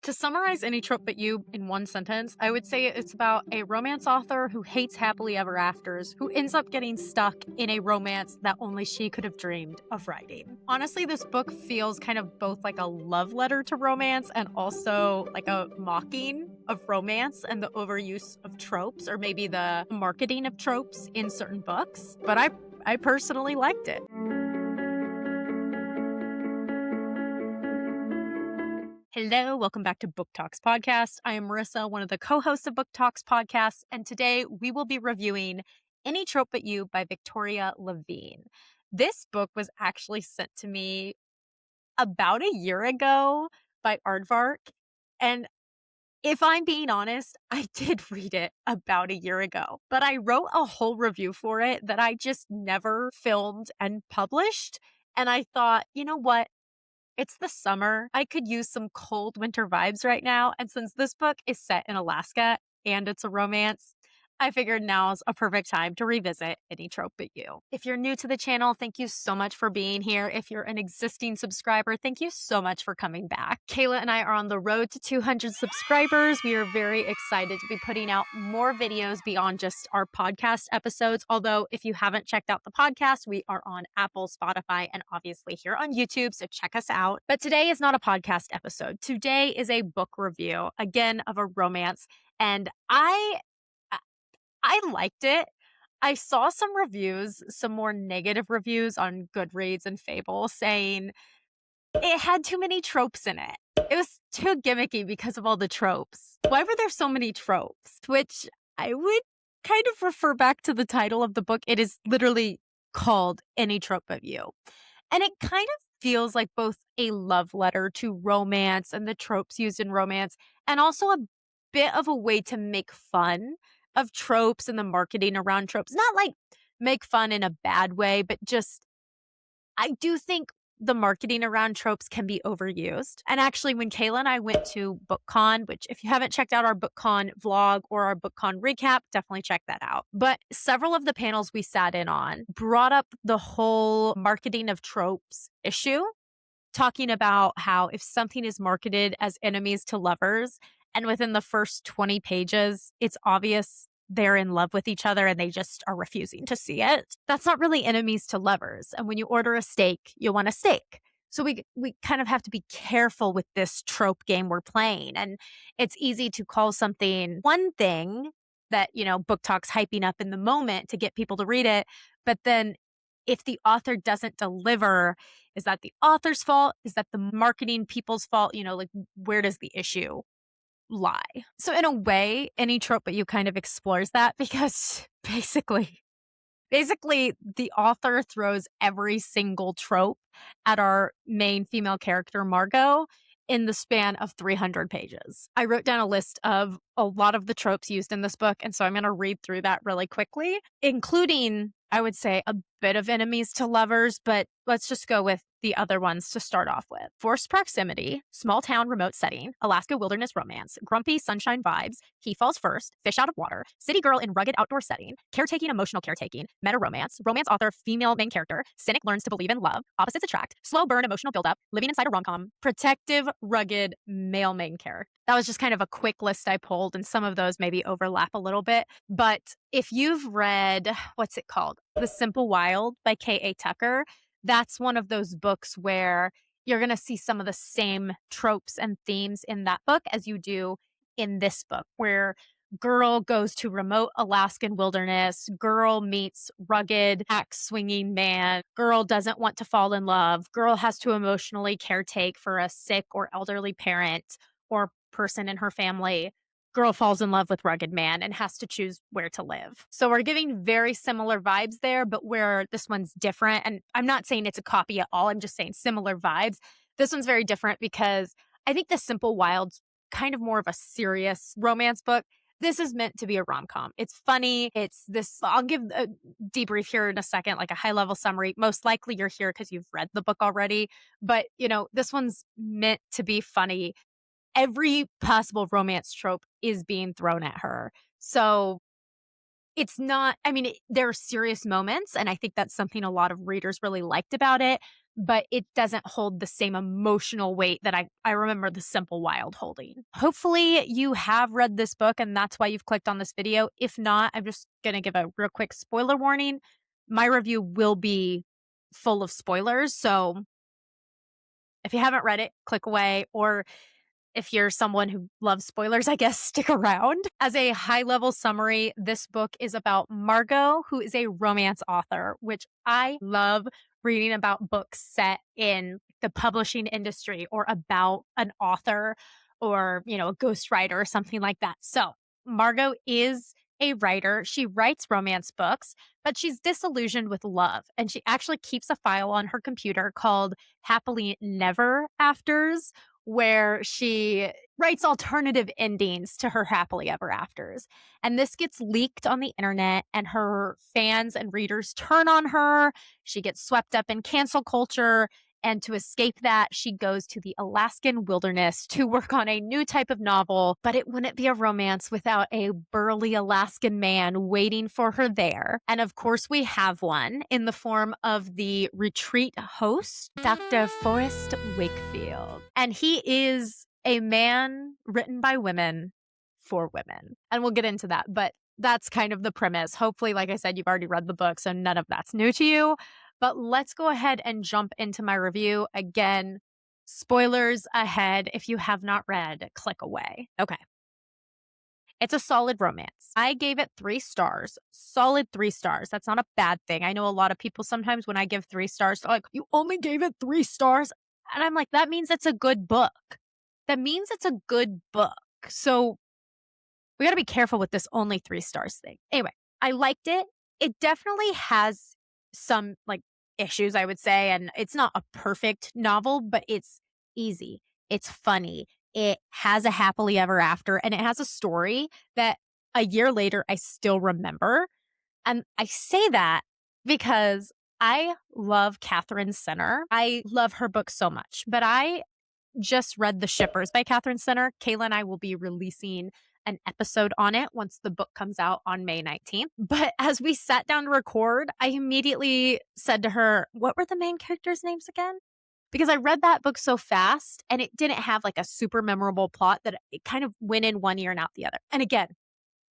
To summarize Any Trope But You in one sentence, I would say it's about a romance author who hates happily ever afters, who ends up getting stuck in a romance that only she could have dreamed of writing. Honestly, this book feels kind of both like a love letter to romance and also like a mocking of romance and the overuse of tropes, or maybe the marketing of tropes in certain books. But I personally liked it. Hello, welcome back to Booktalks podcast. I am Marissa, one of the co-hosts of Booktalks podcast, and today we will be reviewing Any Trope But You by Victoria Lavine. This book was actually sent to me about a year ago by Aardvark, and if I'm being honest, I did read it about a year ago, but I wrote a whole review for it that I just never filmed and published, and I thought, you know what? It's the summer. I could use some cold winter vibes right now. And since this book is set in Alaska and it's a romance, I figured now's a perfect time to revisit Any Trope But You. If you're new to the channel, thank you so much for being here. If you're an existing subscriber, thank you so much for coming back. Kayla and I are on the road to 200 subscribers. We are very excited to be putting out more videos beyond just our podcast episodes. Although if you haven't checked out the podcast, we are on Apple, Spotify, and obviously here on YouTube, so check us out. But today is not a podcast episode. Today is a book review, again, of a romance. And I liked it. I saw some reviews, some more negative reviews on Goodreads and Fable saying it had too many tropes in it. It was too gimmicky because of all the tropes. Why were there so many tropes? Which I would kind of refer back to the title of the book. It is literally called Any Trope But You. And it kind of feels like both a love letter to romance and the tropes used in romance, and also a bit of a way to make fun of tropes and the marketing around tropes. Not like make fun in a bad way, but just I do think the marketing around tropes can be overused. And actually, when Kayla and I went to BookCon, which if you haven't checked out our BookCon vlog or our BookCon recap, definitely check that out. But several of the panels we sat in on brought up the whole marketing of tropes issue, talking about how if something is marketed as enemies to lovers, and within the first 20 pages, it's obvious they're in love with each other and they just are refusing to see it, that's not really enemies to lovers. And when you order a steak, you want a steak. So we kind of have to be careful with this trope game we're playing. And it's easy to call something one thing that, Booktok's hyping up in the moment to get people to read it. But then if the author doesn't deliver, is that the author's fault? Is that the marketing people's fault? Where does the issue lie? So in a way, Any Trope But You kind of explores that, because basically the author throws every single trope at our main female character, Margot, in the span of 300 pages. I wrote down a list of a lot of the tropes used in this book, and so I'm going to read through that really quickly, including, I would say, a bit of enemies to lovers, but let's just go with the other ones to start off with. Forced proximity, small town remote setting, Alaska wilderness romance, grumpy sunshine vibes, he falls first, fish out of water, city girl in rugged outdoor setting, caretaking emotional caretaking, meta romance, romance author female main character, cynic learns to believe in love, opposites attract, slow burn emotional buildup, living inside a rom-com, protective rugged male main character. That was just kind of a quick list I pulled, and some of those maybe overlap a little bit. But if you've read, what's it called? The Simple Wild by K.A. Tucker, that's one of those books where you're going to see some of the same tropes and themes in that book as you do in this book, where girl goes to remote Alaskan wilderness, girl meets rugged axe swinging man, girl doesn't want to fall in love, girl has to emotionally caretake for a sick or elderly parent or person in her family, girl falls in love with rugged man and has to choose where to live. So we're giving very similar vibes there, but where this one's different, and I'm not saying it's a copy at all, I'm just saying similar vibes. This one's very different because I think The Simple Wild's kind of more of a serious romance book. This is meant to be a rom-com. It's funny. I'll give a debrief here in a second, like a high-level summary. Most likely you're here because you've read the book already, but this one's meant to be funny. Every possible romance trope is being thrown at her. So it's not, there are serious moments, and I think that's something a lot of readers really liked about it. but it doesn't hold the same emotional weight that I remember The Simple Wild holding. Hopefully you have read this book and that's why you've clicked on this video. If not, I'm just going to give a real quick spoiler warning. My review will be full of spoilers, so if you haven't read it, click away, or if you're someone who loves spoilers, I guess stick around. As a high level summary, this book is about Margot, who is a romance author, which I love reading about books set in the publishing industry or about an author or, a ghostwriter or something like that. So Margot is a writer. She writes romance books, but she's disillusioned with love. And she actually keeps a file on her computer called Happily Never Afters, where she writes alternative endings to her happily ever afters. And this gets leaked on the internet, and her fans and readers turn on her. She gets swept up in cancel culture. And to escape that, she goes to the Alaskan wilderness to work on a new type of novel. But it wouldn't be a romance without a burly Alaskan man waiting for her there. And of course, we have one in the form of the retreat host, Dr. Forrest Wakefield. And he is a man written by women for women. And we'll get into that. But that's kind of the premise. Hopefully, like I said, you've already read the book, so none of that's new to you. But let's go ahead and jump into my review. Again, spoilers ahead. If you have not read, click away. Okay. It's a solid romance. I gave it 3 stars. Solid 3 stars. That's not a bad thing. I know a lot of people sometimes when I give 3 stars, they're like, you only gave it 3 stars? And I'm like, that means it's a good book. That means it's a good book. So we got to be careful with this only 3 stars thing. Anyway, I liked it. It definitely has some issues, I would say. And it's not a perfect novel, but it's easy. It's funny. It has a happily ever after, and it has a story that a year later I still remember. And I say that because I love Catherine Senner. I love her book so much, but I just read The Shippers by Catherine Senner. Kayla and I will be releasing an episode on it once the book comes out on May 19th. But as we sat down to record, I immediately said to her, what were the main characters' names again? Because I read that book so fast and it didn't have a super memorable plot that it kind of went in one ear and out the other. And again,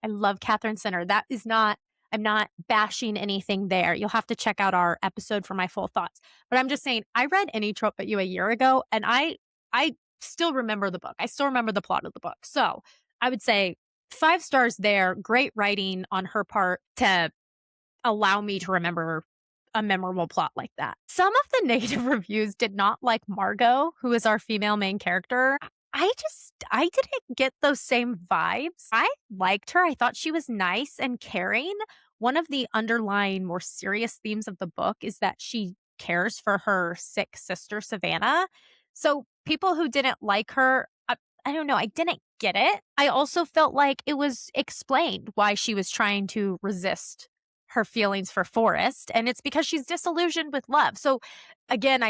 I love Catherine Senner. I'm not bashing anything there. You'll have to check out our episode for my full thoughts. But I'm just saying, I read Any Trope But You a year ago, and I still remember the book. I still remember the plot of the book. So I would say 5 stars there. Great writing on her part to allow me to remember a memorable plot like that. Some of the negative reviews did not like Margot, who is our female main character. I didn't get those same vibes. I liked her. I thought she was nice and caring. One of the underlying more serious themes of the book is that she cares for her sick sister, Savannah. So people who didn't like her, I don't know, I didn't get it. I also felt like it was explained why she was trying to resist her feelings for Forrest, and it's because she's disillusioned with love. So again,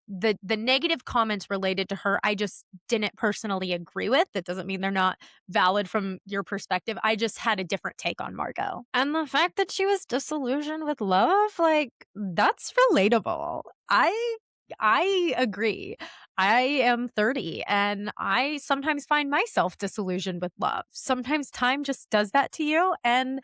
the negative comments related to her, I just didn't personally agree with. That doesn't mean they're not valid from your perspective. I just had a different take on Margot. And the fact that she was disillusioned with love, that's relatable. I agree. I am 30 and I sometimes find myself disillusioned with love. Sometimes time just does that to you, and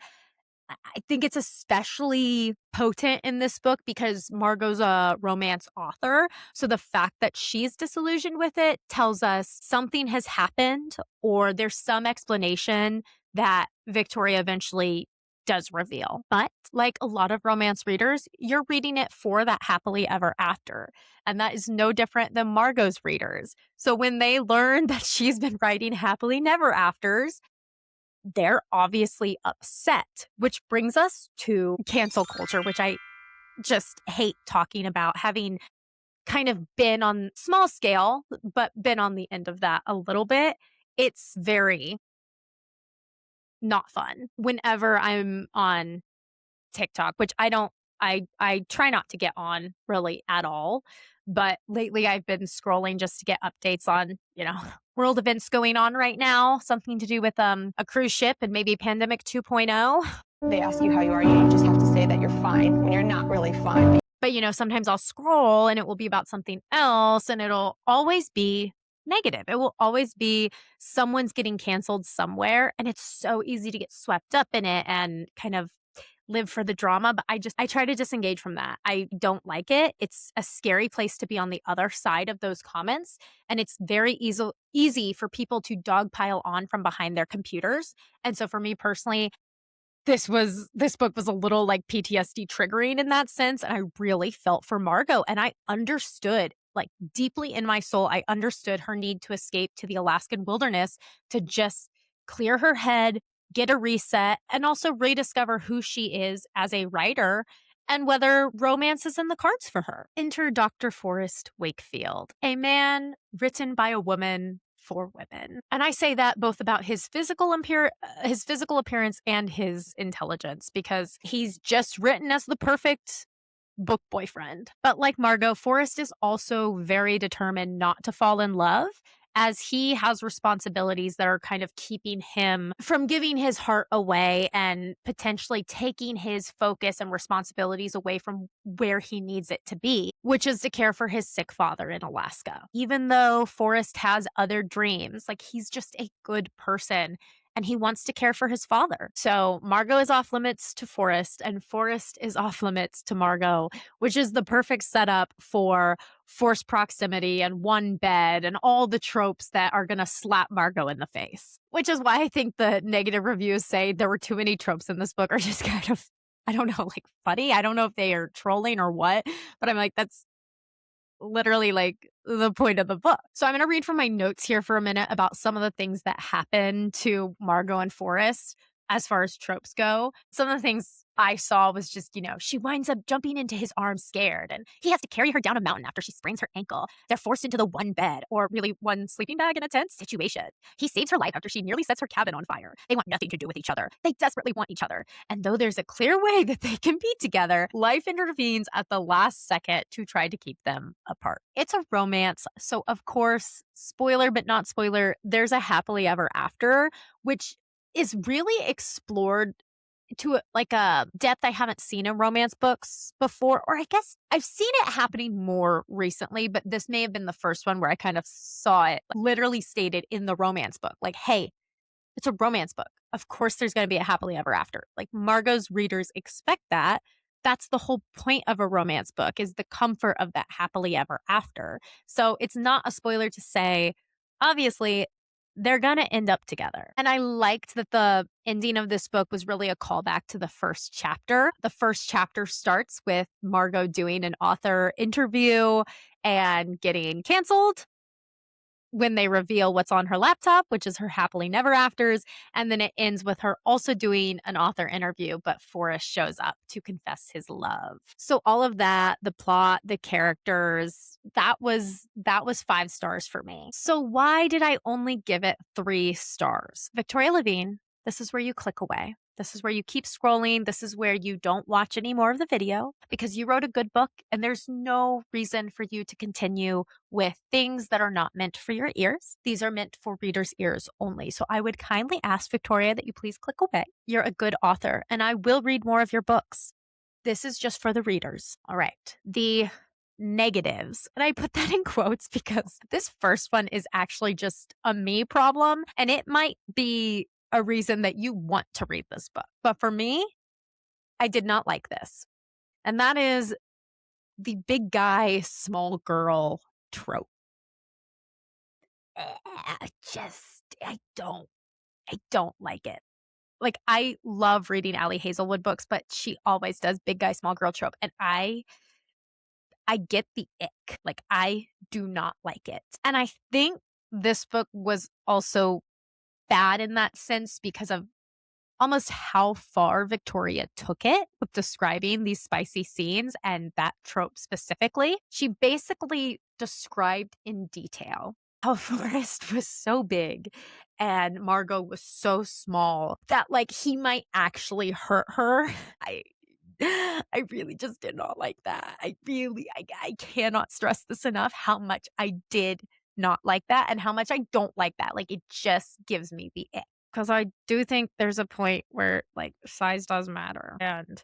I think it's especially potent in this book because Margot's a romance author. So the fact that she's disillusioned with it tells us something has happened, or there's some explanation that Victoria eventually does reveal. But like a lot of romance readers, you're reading it for that happily ever after. And that is no different than Margot's readers. So when they learn that she's been writing happily never afters, they're obviously upset, which brings us to cancel culture, which I just hate talking about, having kind of been on small scale, but been on the end of that a little bit. It's very not fun whenever I'm on TikTok, which I try not to get on really at all. But lately I've been scrolling just to get updates on, world events going on right now, something to do with a cruise ship and maybe pandemic 2.0. They ask you how you are, you just have to say that you're fine when you're not really fine. But, sometimes I'll scroll and it will be about something else and it'll always be negative. It will always be someone's getting canceled somewhere, and it's so easy to get swept up in it and kind of live for the drama, but I try to disengage from that. I don't like it. It's a scary place to be on the other side of those comments, and it's very easy for people to dogpile on from behind their computers. And so for me personally, this book was a little, like, PTSD triggering in that sense, and I really felt for Margot, and I understood, like, deeply in my soul, I understood her need to escape to the Alaskan wilderness to just clear her head, get a reset, and also rediscover who she is as a writer and whether romance is in the cards for her. Enter Dr. Forrest Wakefield, a man written by a woman for women. And I say that both about his physical appearance and his intelligence, because he's just written as the perfect book boyfriend. But like Margot, Forrest is also very determined not to fall in love, as he has responsibilities that are kind of keeping him from giving his heart away and potentially taking his focus and responsibilities away from where he needs it to be, which is to care for his sick father in Alaska. Even though Forrest has other dreams, like, he's just a good person and he wants to care for his father. So Margot is off limits to Forrest, and Forrest is off limits to Margot, which is the perfect setup for forced proximity and one bed and all the tropes that are going to slap Margot in the face. Which is why I think the negative reviews say there were too many tropes in this book are just kind of, I don't know, like, funny. I don't know if they are trolling or what, but I'm like, that's literally, like, the point of the book. So I'm going to read from my notes here for a minute about some of the things that happen to Margot and Forrest as far as tropes go. Some of the things I saw was just, she winds up jumping into his arms scared, and he has to carry her down a mountain after she sprains her ankle. They're forced into the one bed, or really one sleeping bag in a tent situation. He saves her life after she nearly sets her cabin on fire. They want nothing to do with each other. They desperately want each other. And though there's a clear way that they can be together, life intervenes at the last second to try to keep them apart. It's a romance, so of course, spoiler but not spoiler, there's a happily ever after, which is really explored to a depth I haven't seen in romance books before, or I guess I've seen it happening more recently, but this may have been the first one where I kind of saw it literally stated in the romance book. Like, hey, it's a romance book. Of course there's going to be a happily ever after. Like, Margot's readers expect that. That's the whole point of a romance book, is the comfort of that happily ever after. So it's not a spoiler to say, obviously, they're going to end up together. And I liked that the ending of this book was really a callback to the first chapter. The first chapter starts with Margot doing an author interview and getting canceled when they reveal what's on her laptop, which is her happily never afters. And then it ends with her also doing an author interview, but Forrest shows up to confess his love. So all of that, the plot, the characters, that was 5 stars for me. So why did I only give it 3 stars? Victoria Lavine, this is where you click away. This is where you keep scrolling. This is where you don't watch any more of the video, because you wrote a good book and there's no reason for you to continue with things that are not meant for your ears. These are meant for readers' ears only. So I would kindly ask, Victoria, that you please click away. You're a good author and I will read more of your books. This is just for the readers. All right. The negatives, and I put that in quotes because this first one is actually just a me problem, and it might be a reason that you want to read this book. But for me, I did not like this. And that is the big guy, small girl trope. I don't like it. Like, I love reading Allie Hazelwood books, but she always does big guy, small girl trope. And I get the ick. Like, I do not like it. And I think this book was also bad in that sense because of almost how far Victoria took it with describing these spicy scenes and that trope specifically. She basically described in detail how Forrest was so big and Margot was so small that, like, he might actually hurt her. I really just did not like that. I cannot stress this enough, how much I did not like that and how much I don't like that. Like, it just gives me the ick. Because I do think there's a point where, like, size does matter. And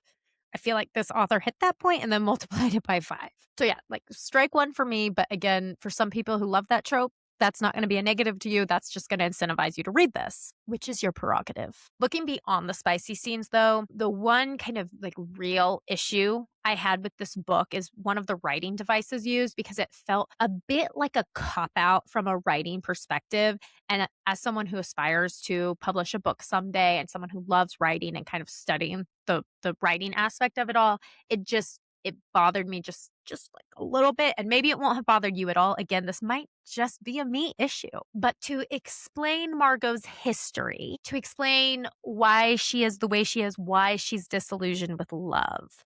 I feel like this author hit that point and then multiplied it by 5. So yeah, like strike 1 for me, but again, for some people who love that trope, that's not going to be a negative to you. That's just going to incentivize you to read this, which is your prerogative. Looking beyond the spicy scenes, though, the one kind of like real issue I had with this book is one of the writing devices used because it felt a bit like a cop out from a writing perspective. And as someone who aspires to publish a book someday and someone who loves writing and kind of studying the writing aspect of it all, it bothered me just like a little bit, and maybe it won't have bothered you at all. Again, this might just be a me issue. But to explain Margot's history, to explain why she is the way she is, why she's disillusioned with love,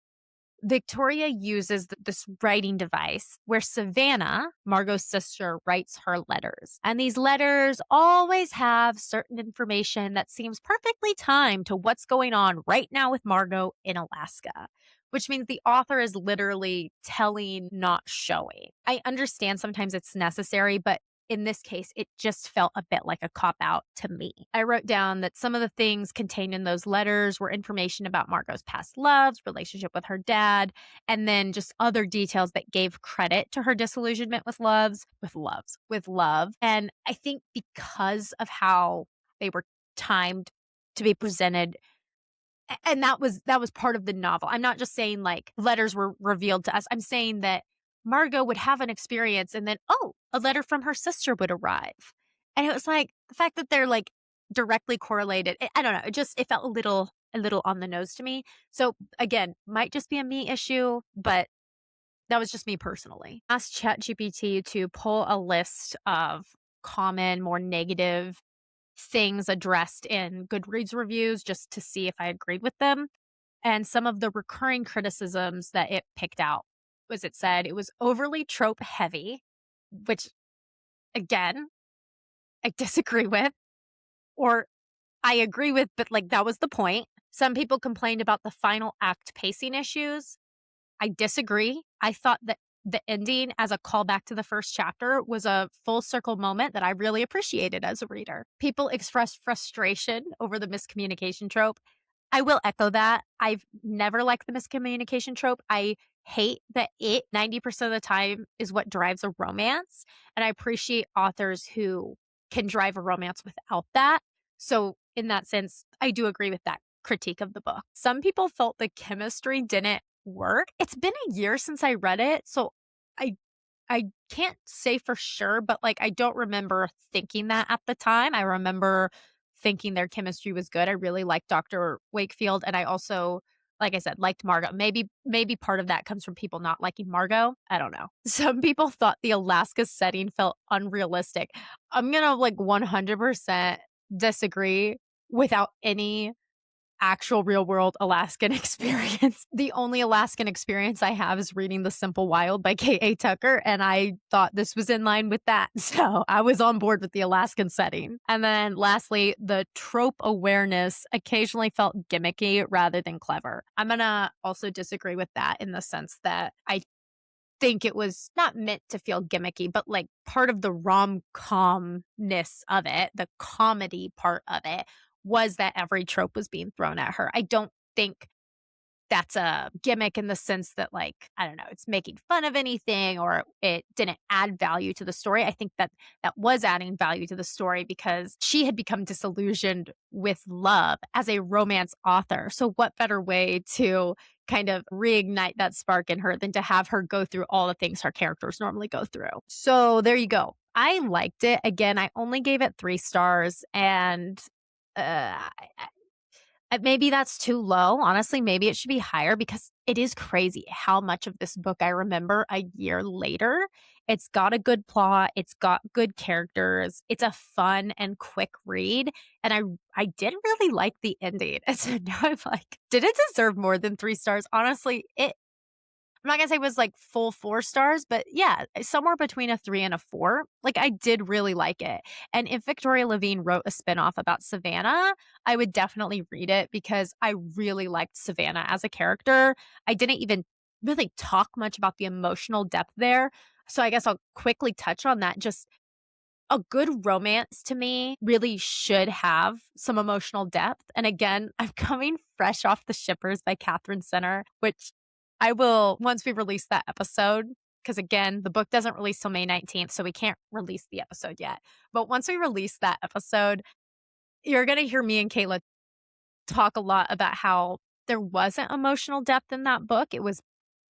Victoria uses this writing device where Savannah, Margot's sister, writes her letters. And these letters always have certain information that seems perfectly timed to what's going on right now with Margot in Alaska, which means the author is literally telling, not showing. I understand sometimes it's necessary, but in this case, it just felt a bit like a cop out to me. I wrote down that some of the things contained in those letters were information about Margot's past loves, relationship with her dad, and then just other details that gave credit to her disillusionment with love. And I think because of how they were timed to be presented, and that was part of the novel. I'm not just saying like letters were revealed to us. I'm saying that Margot would have an experience and then, oh, a letter from her sister would arrive. And it was like the fact that they're like directly correlated. I don't know. It felt a little on the nose to me. So again, might just be a me issue, but that was just me personally. Asked ChatGPT to pull a list of common, more negative things addressed in Goodreads reviews just to see if I agreed with them. And some of the recurring criticisms that it picked out was it said it was overly trope heavy, which again, I disagree with, or I agree with, but like that was the point. Some people complained about the final act pacing issues. I disagree. I thought that the ending as a callback to the first chapter was a full circle moment that I really appreciated as a reader. People expressed frustration over the miscommunication trope. I will echo that. I've never liked the miscommunication trope. I hate that 90% of the time is what drives a romance. And I appreciate authors who can drive a romance without that. So, in that sense, I do agree with that critique of the book. Some people felt the chemistry didn't work. It's been a year since I read it, so I I can't say for sure, but like I don't remember thinking that at the time. I remember thinking their chemistry was good. I really liked Dr. Wakefield, and I also, like I said, liked Margot. Maybe part of that comes from people not liking Margot. I don't know. Some people thought the Alaska setting felt unrealistic. I'm going to like 100% disagree without any actual real world Alaskan experience. The only Alaskan experience I have is reading The Simple Wild by K.A. Tucker, and I thought this was in line with that. So I was on board with the Alaskan setting. And then lastly, the trope awareness occasionally felt gimmicky rather than clever. I'm going to also disagree with that in the sense that I think it was not meant to feel gimmicky, but like part of the rom-com-ness of it, the comedy part of it, was that every trope was being thrown at her. I don't think that's a gimmick in the sense that, like, I don't know, it's making fun of anything or it didn't add value to the story. I think that was adding value to the story because she had become disillusioned with love as a romance author. So what better way to kind of reignite that spark in her than to have her go through all the things her characters normally go through. So there you go. I liked it. Again, I only gave it 3 stars, and uh, maybe that's too low. Honestly, maybe it should be higher because it is crazy how much of this book I remember a year later. It's got a good plot, it's got good characters, it's a fun and quick read, and I did really like the ending. And so now I'm like, did it deserve more than 3 stars? Honestly, I'm not gonna say it was like full 4 stars, but yeah, somewhere between a 3 and a 4. Like I did really like it. And if Victoria Lavine wrote a spinoff about Savannah, I would definitely read it because I really liked Savannah as a character. I didn't even really talk much about the emotional depth there. So I guess I'll quickly touch on that. Just A good romance to me really should have some emotional depth, and again, I'm coming fresh off The Shippers by Catherine Center, which I will once we release that episode, because again, the book doesn't release till May 19th, so we can't release the episode yet. But once we release that episode, you're gonna hear me and Kayla talk a lot about how there wasn't emotional depth in that book. It was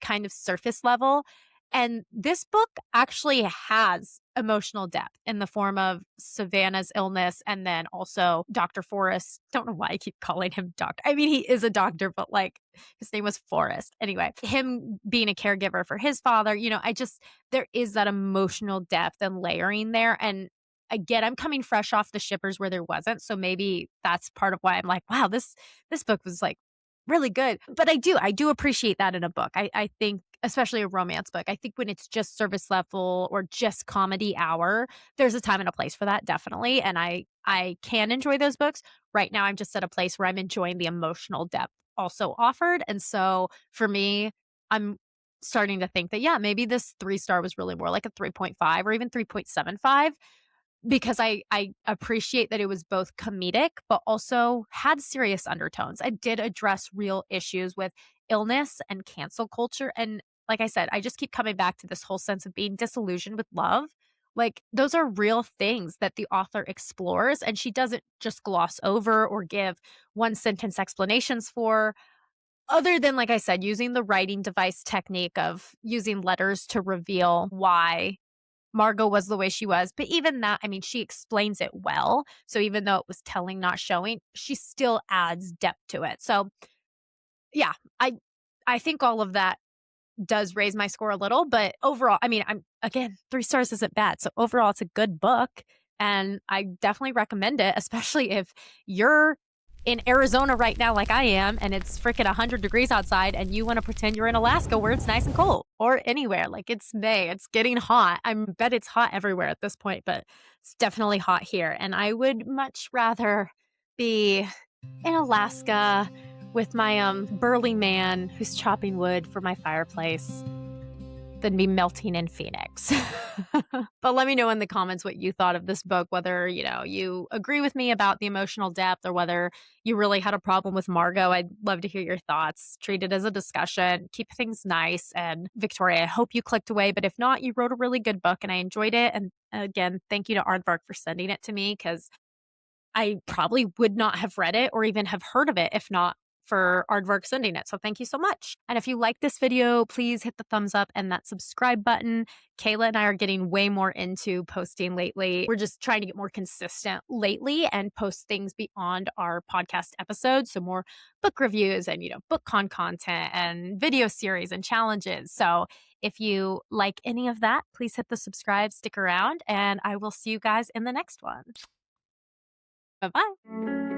kind of surface level. And this book actually has emotional depth in the form of Savannah's illness and then also Dr. Forrest. Don't know why I keep calling him doctor. I mean, he is a doctor, but like his name was Forrest. Anyway, him being a caregiver for his father, there is that emotional depth and layering there. And again, I'm coming fresh off The Shippers where there wasn't, so maybe that's part of why I'm like, "Wow, this book was, like, really good." But I do appreciate that in a book. I think especially a romance book, I think when it's just service level or just comedy hour, there's a time and a place for that, definitely, and I can enjoy those books. Right now, I'm just at a place where I'm enjoying the emotional depth also offered, and so, for me, I'm starting to think that, yeah, maybe this 3-star was really more like a 3.5 or even 3.75 because I appreciate that it was both comedic, but also had serious undertones. I did address real issues with illness and cancel culture, and like I said, I just keep coming back to this whole sense of being disillusioned with love. Like, those are real things that the author explores, and she doesn't just gloss over or give one-sentence explanations for, other than, like I said, using the writing device technique of using letters to reveal why Margot was the way she was, but even that, I mean, she explains it well. So even though it was telling, not showing, she still adds depth to it. So yeah, I think all of that does raise my score a little, but overall, I mean, I'm again, 3 stars isn't bad. So overall, it's a good book, and I definitely recommend it, especially if you're in Arizona right now like I am, and it's freaking 100 degrees outside, and you wanna pretend you're in Alaska where it's nice and cold, or anywhere, like, it's May, it's getting hot. I bet it's hot everywhere at this point, but it's definitely hot here, and I would much rather be in Alaska with my burly man who's chopping wood for my fireplace than be melting in Phoenix. But let me know in the comments what you thought of this book, whether, you agree with me about the emotional depth or whether you really had a problem with Margot. I'd love to hear your thoughts. Treat it as a discussion, keep things nice. And Victoria, I hope you clicked away, but if not, you wrote a really good book and I enjoyed it. And again, thank you to Aardvark for sending it to me because I probably would not have read it or even have heard of it if not for Aardvark sending it. So thank you so much. And if you like this video, please hit the thumbs up and that subscribe button. Kayla and I are getting way more into posting lately. We're just trying to get more consistent lately and post things beyond our podcast episodes. So more book reviews and, BookCon content and video series and challenges. So if you like any of that, please hit the subscribe, stick around, and I will see you guys in the next one. Bye bye.